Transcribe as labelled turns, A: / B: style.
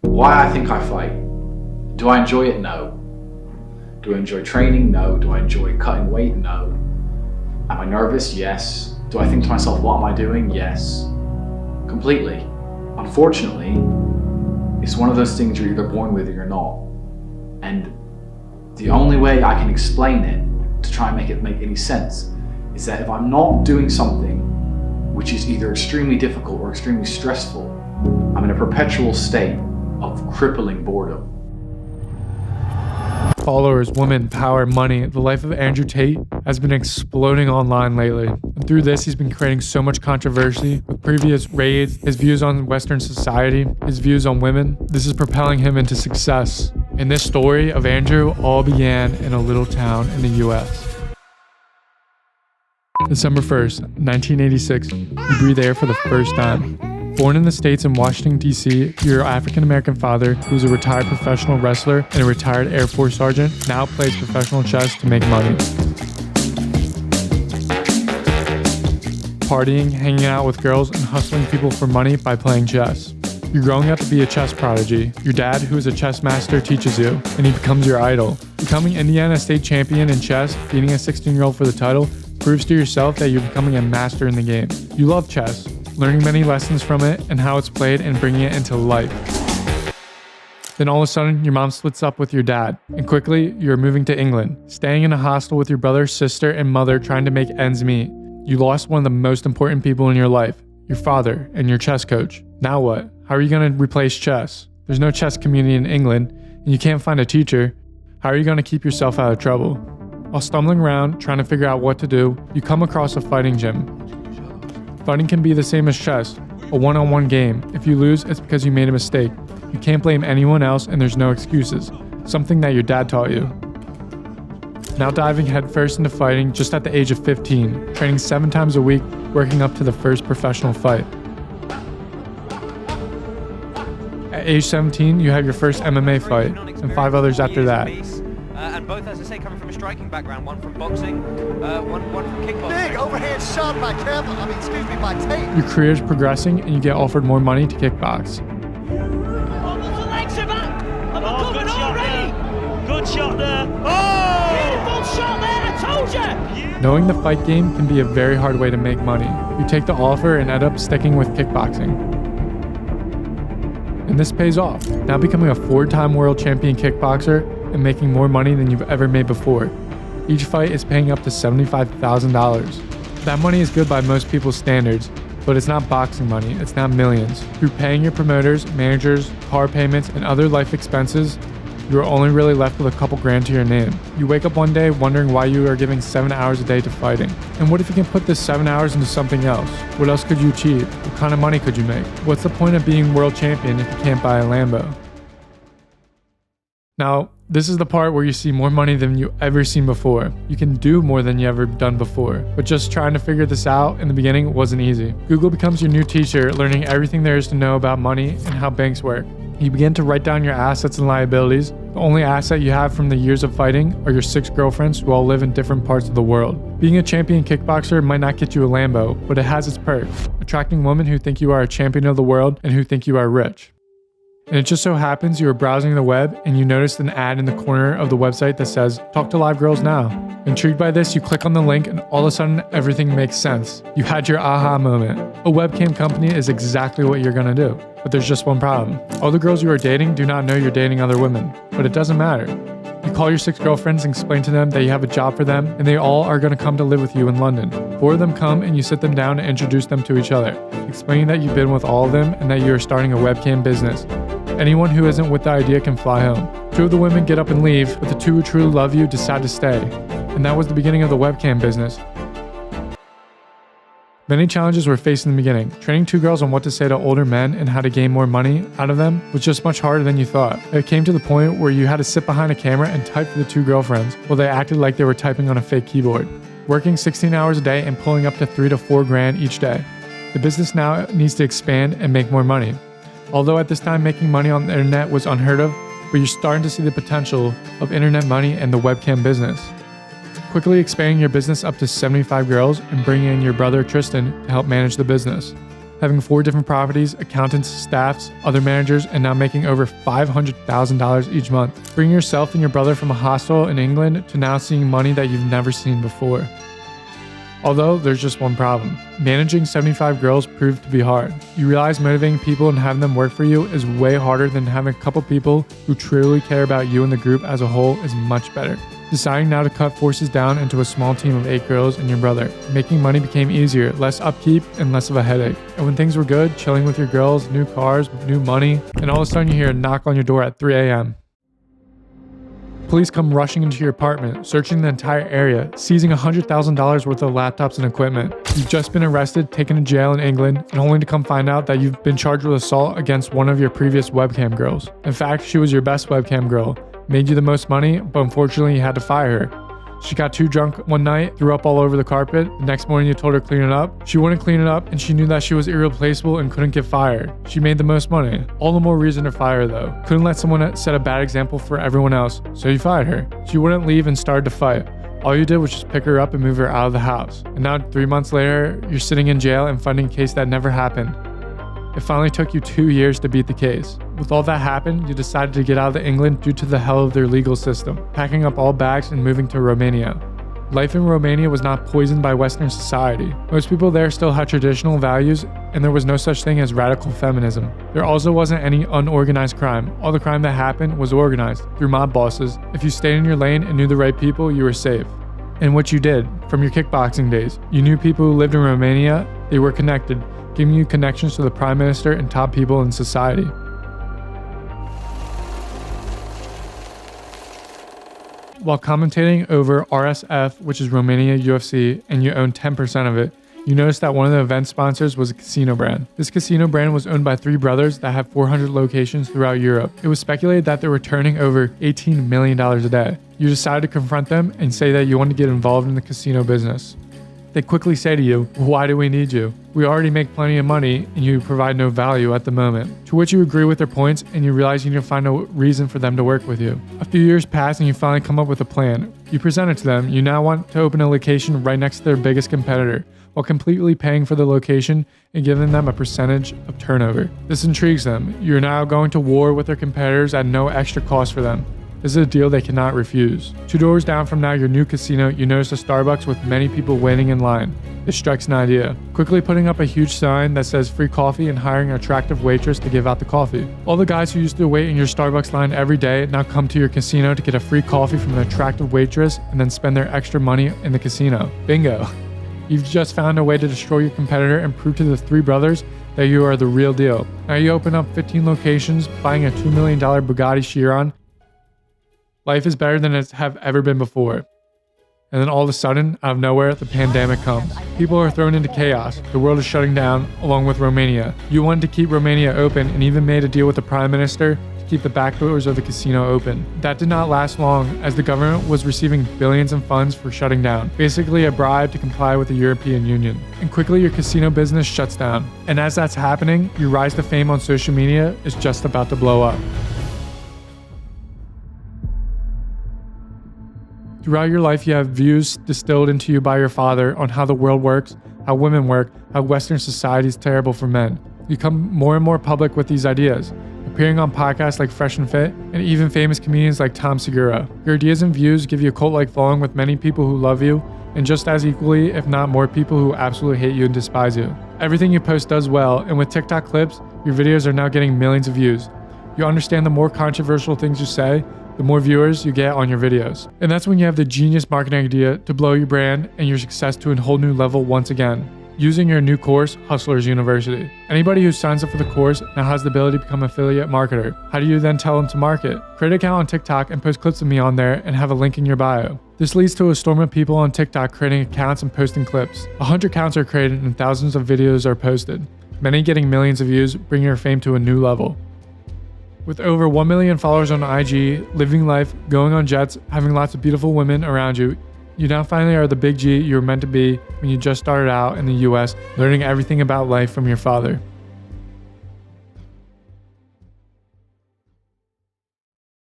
A: Why I think I fight. Do I enjoy it? No. Do I enjoy training? No. Do I enjoy cutting weight? No. Am I nervous? Yes. Do I think to myself, what am I doing? Yes. Completely. Unfortunately, it's one of those things you're either born with or you're not. And the only way I can explain it, to try and make it make any sense, is that if I'm not doing something which is either extremely difficult or extremely stressful, I'm in a perpetual state of crippling boredom.
B: Followers, women, power, money. The life of Andrew Tate has been exploding online lately. And through this, he's been creating so much controversy with previous raids, his views on Western society, his views on women. This is propelling him into success. And this story of Andrew all began in a little town in the US. December 1st, 1986, you breathe air for the first time. Born in the States in Washington, D.C., your African-American father, who's a retired professional wrestler and a retired Air Force sergeant, now plays professional chess to make money. Partying, hanging out with girls, and hustling people for money by playing chess. You're growing up to be a chess prodigy. Your dad, who is a chess master, teaches you, and he becomes your idol. Becoming Indiana state champion in chess, beating a 16-year-old for the title, proves to yourself that you're becoming a master in the game. You love chess, learning many lessons from it and how it's played and bringing it into life. Then all of a sudden, your mom splits up with your dad, and quickly, you're moving to England, staying in a hostel with your brother, sister, and mother trying to make ends meet. You lost one of the most important people in your life, your father and your chess coach. Now what? How are you going to replace chess? There's no chess community in England, and you can't find a teacher. How are you going to keep yourself out of trouble? While stumbling around, trying to figure out what to do, you come across a fighting gym. Fighting can be the same as chess, a one-on-one game. If you lose, it's because you made a mistake. You can't blame anyone else and there's no excuses. Something that your dad taught you. Now diving headfirst into fighting just at the age of 15, training 7 times a week, working up to the first professional fight. At age 17, you have your first MMA fight, and 5 others after that.
C: And both, as I say, coming from a striking background, one from boxing, one from kickboxing.
D: Big overhand shot by Tate.
B: Your career is progressing and you get offered more money to kickbox.
E: Good shot there. Good shot there. Oh! Beautiful shot there, I told you!
B: Knowing the fight game can be a very hard way to make money. You take the offer and end up sticking with kickboxing. And this pays off, now becoming a 4-time world champion kickboxer and making more money than you've ever made before. Each fight is paying up to $75,000. That money is good by most people's standards, but it's not boxing money, it's not millions. Through paying your promoters, managers, car payments, and other life expenses, you are only really left with a couple grand to your name. You wake up one day wondering why you are giving 7 hours a day to fighting. And what if you can put this 7 hours into something else? What else could you achieve? What kind of money could you make? What's the point of being world champion if you can't buy a Lambo? Now, this is the part where you see more money than you ever seen before. You can do more than you ever done before. But just trying to figure this out in the beginning wasn't easy. Google becomes your new teacher, learning everything there is to know about money and how banks work. You begin to write down your assets and liabilities. The only asset you have from the years of fighting are your 6 girlfriends who all live in different parts of the world. Being a champion kickboxer might not get you a Lambo, but it has its perks, attracting women who think you are a champion of the world and who think you are rich. And it just so happens you are browsing the web and you noticed an ad in the corner of the website that says, "Talk to live girls now." Intrigued by this, you click on the link and all of a sudden everything makes sense. You had your aha moment. A webcam company is exactly what you're gonna do. But there's just one problem. All the girls you are dating do not know you're dating other women. But it doesn't matter. You call your 6 girlfriends and explain to them that you have a job for them and they all are gonna come to live with you in London. 4 of them come and you sit them down and introduce them to each other, explaining that you've been with all of them and that you are starting a webcam business. Anyone who isn't with the idea can fly home. 2 of the women get up and leave, but the 2 who truly love you decide to stay. And that was the beginning of the webcam business. Many challenges were faced in the beginning. Training 2 girls on what to say to older men and how to gain more money out of them was just much harder than you thought. It came to the point where you had to sit behind a camera and type for the 2 girlfriends while they acted like they were typing on a fake keyboard. Working 16 hours a day and pulling up to 3 to 4 grand each day. The business now needs to expand and make more money. Although at this time making money on the internet was unheard of, but you're starting to see the potential of internet money and the webcam business. Quickly expanding your business up to 75 girls and bringing in your brother Tristan to help manage the business. having 4 different properties, accountants, staffs, other managers, and now making over $500,000 each month. Bringing yourself and your brother from a hostel in England to now seeing money that you've never seen before. Although, there's just one problem. Managing 75 girls proved to be hard. You realize motivating people and having them work for you is way harder than having a couple people who truly care about you and the group as a whole is much better. Deciding now to cut forces down into a small team of 8 girls and your brother. Making money became easier, less upkeep, and less of a headache. And when things were good, chilling with your girls, new cars, new money, and all of a sudden you hear a knock on your door at 3 a.m. Police come rushing into your apartment, searching the entire area, seizing $100,000 worth of laptops and equipment. You've just been arrested, taken to jail in England, and only to come find out that you've been charged with assault against one of your previous webcam girls. In fact, she was your best webcam girl, made you the most money, but unfortunately you had to fire her. She got too drunk one night, threw up all over the carpet. The next morning you told her to clean it up. She wouldn't clean it up, and she knew that she was irreplaceable and couldn't get fired. She made the most money. All the more reason to fire her though. Couldn't let someone set a bad example for everyone else, so you fired her. She wouldn't leave and started to fight. All you did was just pick her up and move her out of the house. And now 3 months later, you're sitting in jail and fighting a case that never happened. It finally took you 2 years to beat the case. With all that happened, you decided to get out of England due to the hell of their legal system, packing up all bags and moving to Romania. Life in Romania was not poisoned by Western society. Most people there still had traditional values, and there was no such thing as radical feminism. There also wasn't any unorganized crime. All the crime that happened was organized, through mob bosses. If you stayed in your lane and knew the right people, you were safe. And what you did, from your kickboxing days, you knew people who lived in Romania, they were connected, giving you connections to the Prime Minister and top people in society. While commentating over RSF, which is Romania UFC, and you own 10% of it, you noticed that one of the event sponsors was a casino brand. This casino brand was owned by 3 brothers that have 400 locations throughout Europe. It was speculated that they were turning over $18 million a day. You decided to confront them and say that you want to get involved in the casino business. They quickly say to you, "Why do we need you? We already make plenty of money and you provide no value at the moment." To which you agree with their points and you realize you need to find a reason for them to work with you. A few years pass and you finally come up with a plan. You present it to them. You now want to open a location right next to their biggest competitor, while completely paying for the location and giving them a percentage of turnover. This intrigues them. You're now going to war with their competitors at no extra cost for them. This is a deal they cannot refuse. 2 doors down from now your new casino, you notice a Starbucks with many people waiting in line. This strikes an idea. Quickly putting up a huge sign that says free coffee and hiring an attractive waitress to give out the coffee. All the guys who used to wait in your Starbucks line every day now come to your casino to get a free coffee from an attractive waitress and then spend their extra money in the casino. Bingo. You've just found a way to destroy your competitor and prove to the 3 brothers that you are the real deal. Now you open up 15 locations, buying a $2 million Bugatti Chiron. Life is better than it's have ever been before. And then all of a sudden, out of nowhere, the pandemic comes. People are thrown into chaos. The world is shutting down, along with Romania. You wanted to keep Romania open and even made a deal with the Prime Minister to keep the back doors of the casino open. That did not last long, as the government was receiving billions in funds for shutting down, basically a bribe to comply with the European Union. And quickly your casino business shuts down. And as that's happening, your rise to fame on social media is just about to blow up. Throughout your life, you have views distilled into you by your father on how the world works, how women work, how Western society is terrible for men. You become more and more public with these ideas, appearing on podcasts like Fresh and Fit, and even famous comedians like Tom Segura. Your ideas and views give you a cult-like following with many people who love you, and just as equally, if not more, people who absolutely hate you and despise you. Everything you post does well, and with TikTok clips, your videos are now getting millions of views. You understand the more controversial things you say, the more viewers you get on your videos. And that's when you have the genius marketing idea to blow your brand and your success to a whole new level once again, using your new course, Hustlers University. Anybody who signs up for the course now has the ability to become an affiliate marketer. How do you then tell them to market? Create an account on TikTok and post clips of me on there and have a link in your bio. This leads to a storm of people on TikTok creating accounts and posting clips. 100 accounts are created and thousands of videos are posted, many getting millions of views, bringing your fame to a new level. With over 1 million followers on IG, living life, going on jets, having lots of beautiful women around you, you now finally are the big G you were meant to be when you just started out in the US, learning everything about life from your father.